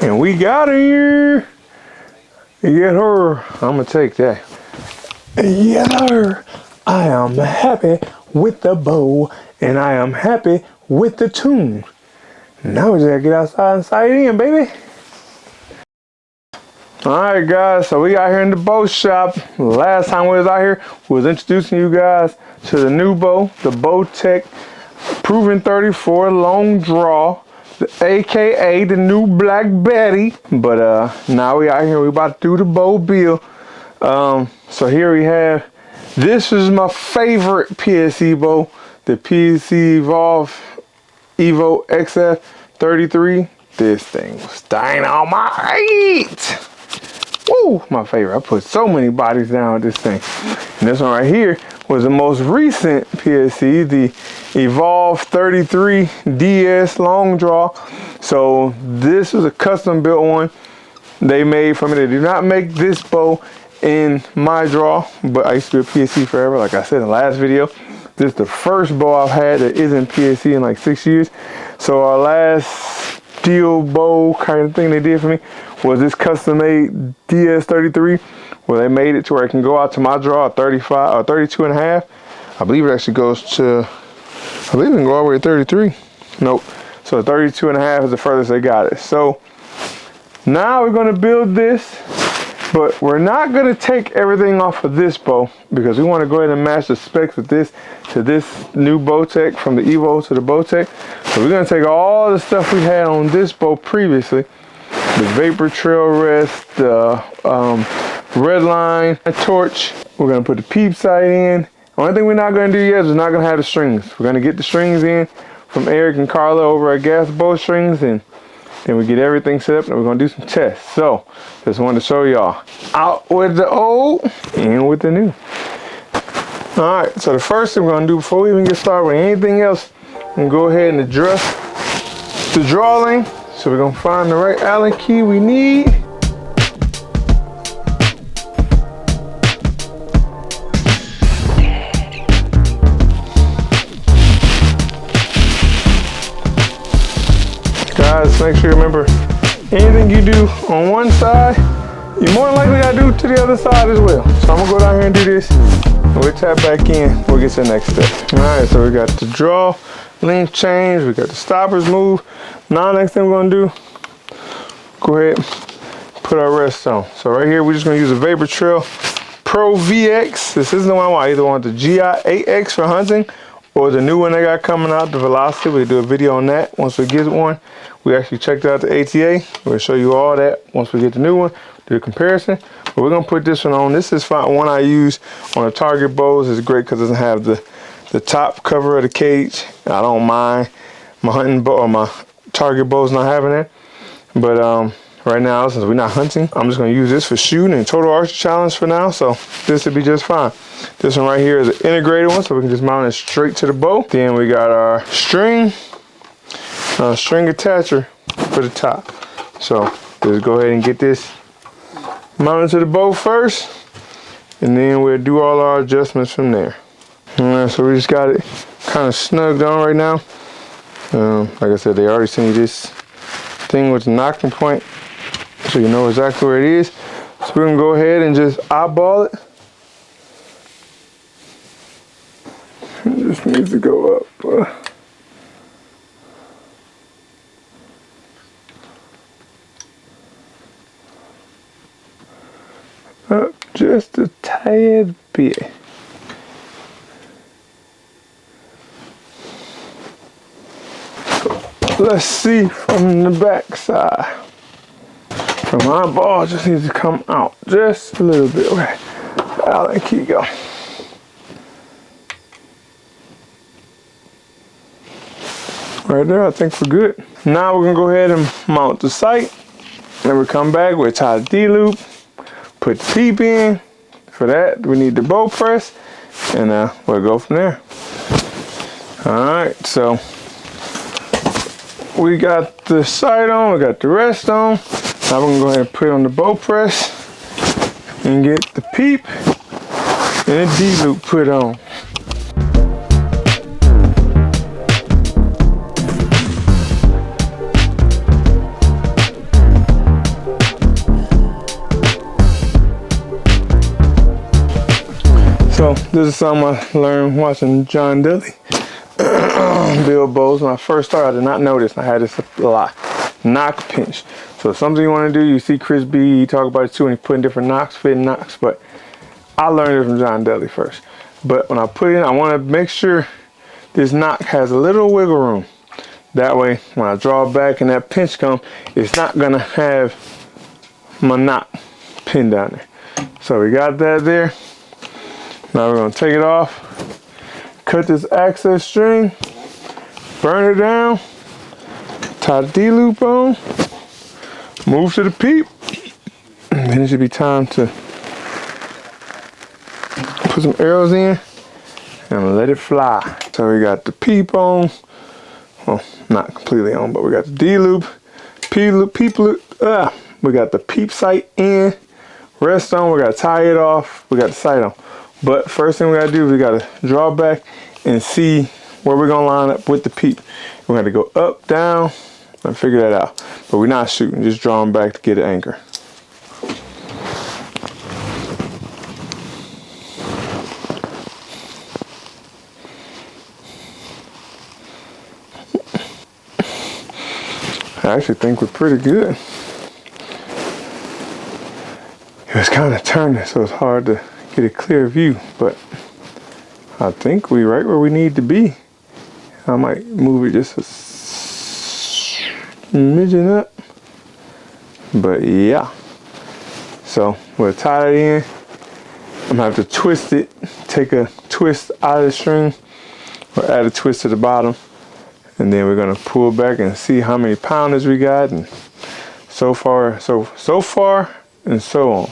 And we got her. Get her. I'm gonna take that. Get her. I am happy with the bow, and I am happy with the tune. Now we just gotta get outside and sight in, baby. Alright guys, so we out here in the bow shop. Last time we was out here, we was introducing you guys to the new bow, the Bowtech Proven 34 long draw, aka the new Black Betty. But now we out here, we about to do the bow build. So here we have, this is my favorite PSE bow, the PSE Evolve Evo XF33. This thing was dynamite. Woo, my favorite. I put so many bodies down with this thing. And this one right here was the most recent PSE, the Evolve 33 DS long draw. So this was a custom built one they made for me. They do not make this bow in my draw, but I used to be a PSE forever. Like I said in the last video, this is the first bow I've had that isn't PSE in like 6 years. So our last steel bow kind of thing they did for me was this custom made DS33, where they made it to where it can go out to my draw at 35 or 32 and a half. I believe it actually goes to, I believe it can go all the way to 33. Nope. So 32 and a half is the furthest they got it. So now we're going to build this, but we're not going to take everything off of this bow because we want to go ahead and match the specs of this to this new Bowtech, from the Evo to the Bowtech. So we're going to take all the stuff we had on this bow previously, the Vaportrail rest, the Redline torch. We're going to put the peep sight in. The only thing we're not going to do yet is we're not going to have the strings. We're going to get the strings in from Eric and Carla over at Gas Bow Strings, and then we get everything set up and we're going to do some tests. So just wanted to show y'all out with the old and with the new. All right, so the first thing we're going to do before we even get started with anything else, we're going to go ahead and adjust the draw length. So we're going to find the right Allen key we need. Guys, make sure you remember, anything you do on one side, you more than likely got to do to the other side as well. So I'm going to go down here and do this. We'll tap back in, we'll get to the next step. All right, so we got the draw length change, we got the stoppers move. Now next thing we're gonna do, go ahead, put our rest on. So right here, we're just gonna use a Vaportrail Pro VX. This isn't the one I either want the GI8X for hunting or the new one they got coming out, the Velocity. We'll do a video on that once we get one. We actually checked out the ATA. We'll show you all that once we get the new one, do a comparison. But we're gonna put this one on. This is one I use on the target bows. It's great because it doesn't have the top cover of the cage. I don't mind my hunting bow or my target bows not having that. But right now, since we're not hunting, I'm just gonna use this for shooting and total archery challenge for now. So this will be just fine. This one right here is an integrated one, so we can just mount it straight to the bow. Then we got our string attacher for the top. So let's go ahead and get this mounted to the bow first, and then we'll do all our adjustments from there. All right, so we just got it kind of snugged on right now. Like I said, they already sent you this thing with the knocking point, so you know exactly where it is. So we're gonna go ahead and just eyeball it. It just needs to go up. Up just a tad bit. Let's see from the back side. So my ball just needs to come out just a little bit. Okay, Allen key go. Right there, I think we're good. Now we're gonna go ahead and mount the sight. Then we come back, we'll tie the D-loop, put the peep in. For that, we need the bow press, and we'll go from there. All right, so we got the sight on, we got the rest on. Now we're gonna go ahead and put it on the bow press and get the peep and the D-loop put on. This is something I learned watching John Dilley build bows. When I first started, I did not know this. I had this a lot. Knock pinch. So something you want to do, you see Chris B, he talk about it too, and he put in different knocks, fitting knocks, but I learned it from John Dilley first. But when I put it in, I want to make sure this knock has a little wiggle room. That way, when I draw back and that pinch comes, it's not going to have my knot pinned down there. So we got that there. Now we're going to take it off, cut this access string, burn it down, tie the D-loop on, move to the peep, and then it should be time to put some arrows in and let it fly. So we got the peep on, well, not completely on, but we got the D-loop, peep loop, we got the peep sight in, rest on, we got to tie it off, we got the sight on. But first thing we got to do is we got to draw back and see where we're going to line up with the peep. We're going to go up, down, and figure that out. But we're not shooting, just drawing back to get an anchor. I actually think we're pretty good. It was kind of turning, so it's hard to get a clear view, but I think we're right where we need to be. I might move it just a smidgen up, but yeah. So we'll tie it in. I'm gonna have to twist it, take a twist out of the string, or add a twist to the bottom, and then we're gonna pull back and see how many pounders we got, and so far and so on.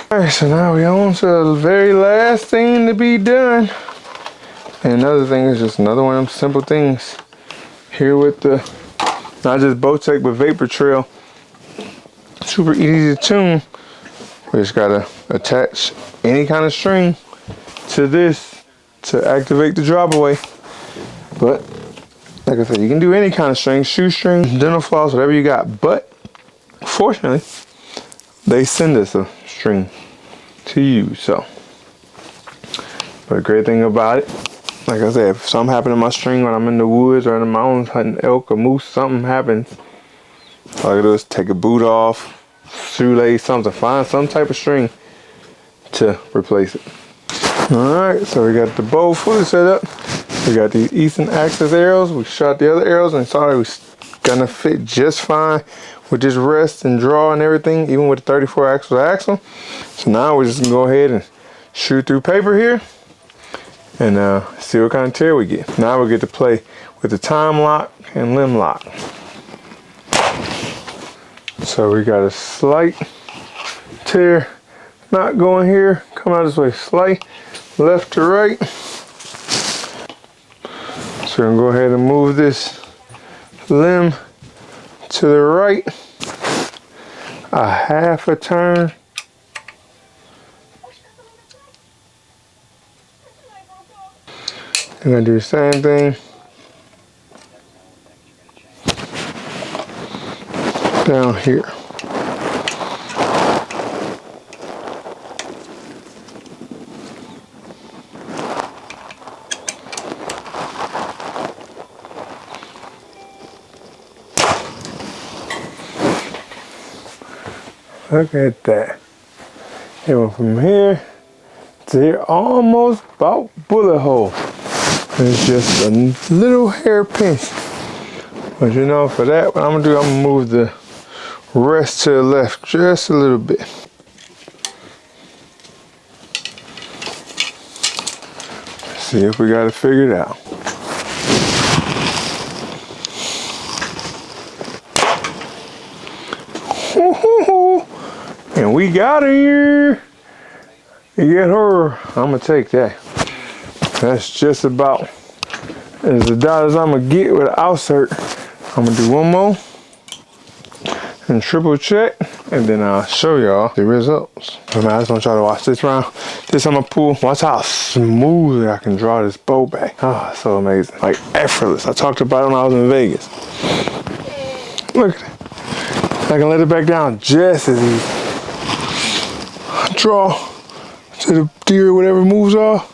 Alright, so now we're on to the very last thing to be done. And another thing is just another one of them simple things here with the, not just Bowtech, but Vaportrail. Super easy to tune. We just gotta attach any kind of string to this to activate the drop away. But like I said, you can do any kind of string, shoestring, dental floss, whatever you got. But fortunately, they send us a string to use. So, but the great thing about it, like I said, if something happened to my string when I'm in the woods or in the mountains hunting elk or moose, something happens, all I gotta do is take a boot off, shoelace, something, find some type of string to replace it. Alright, so we got the bow fully set up. We got these Easton access arrows. We shot the other arrows and saw it was gonna fit just fine with this rest and draw and everything, even with the 34 axle. So now we're just gonna go ahead and shoot through paper here and see what kind of tear we get. Now we get to play with the time lock and limb lock. So we got a slight tear, not going here, come out this way, slight left to right. So we're gonna go ahead and move this limb to the right a half a turn. I'm gonna do the same thing down here. Look at that. It went from here to here, almost about bullet hole. It's just a little hair pinch. But you know, for that, what I'm gonna do, I'm gonna move the rest to the left just a little bit. See if we got it figured out. And we got her here. You get her, I'm gonna take that. That's just about as about as I'm gonna get with an outsert. I'm gonna do one more and triple check. and then I'll show y'all the results. I just want y'all to watch this round. This I'm gonna pull. Watch how smoothly I can draw this bow back. Oh, it's so amazing. Like effortless. I talked about it when I was in Vegas. Look at it. I can let it back down just as easy. Draw to the deer, whatever moves off.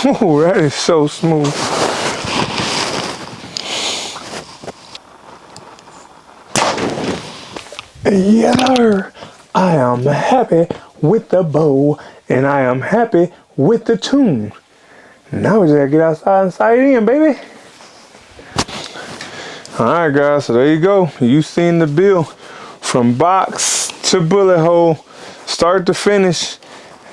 Oh, that is so smooth. Yeah, I am happy with the bow, and I am happy with the tune. Now we just gotta get outside and sight in, baby. Alright guys, so there you go. You seen the build from box to bullet hole, start to finish.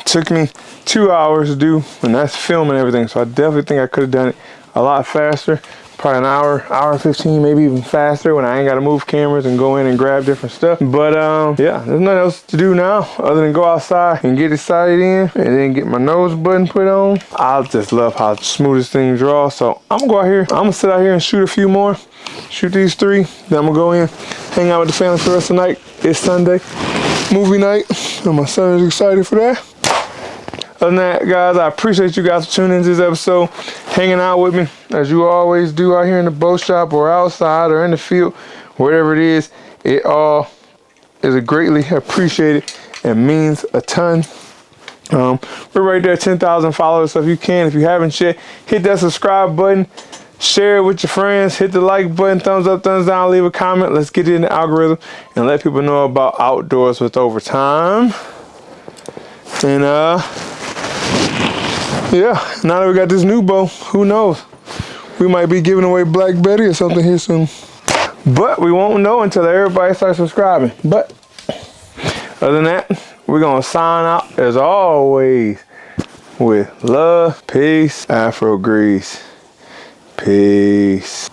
It took me 2 hours to do, and that's filming everything. So I definitely think I could have done it a lot faster. Probably an hour 15, maybe even faster when I ain't gotta move cameras and go in and grab different stuff. But yeah, there's nothing else to do now other than go outside and get it sighted in and then get my nose button put on. I just love how smooth this thing draws. So I'm gonna go out here, I'm gonna sit out here and shoot a few more. Shoot these 3, then I'm gonna go in, hang out with the family for the rest of the night. It's Sunday, movie night, and my son is excited for that. Other than that, guys, I appreciate you guys for tuning into this episode, hanging out with me, as you always do out here in the bow shop or outside or in the field, wherever it is. It all is greatly appreciated and means a ton. We're right there, 10,000 followers, so if you can, if you haven't yet, hit that subscribe button, share it with your friends, hit the like button, thumbs up, thumbs down, leave a comment. Let's get it in the algorithm and let people know about Outdoors with Overtime. And yeah, now that we got this new bow, who knows? We might be giving away Black Betty or something here soon. But we won't know until everybody starts subscribing. But other than that, we're gonna sign out as always with love, peace, Afro grease. Peace.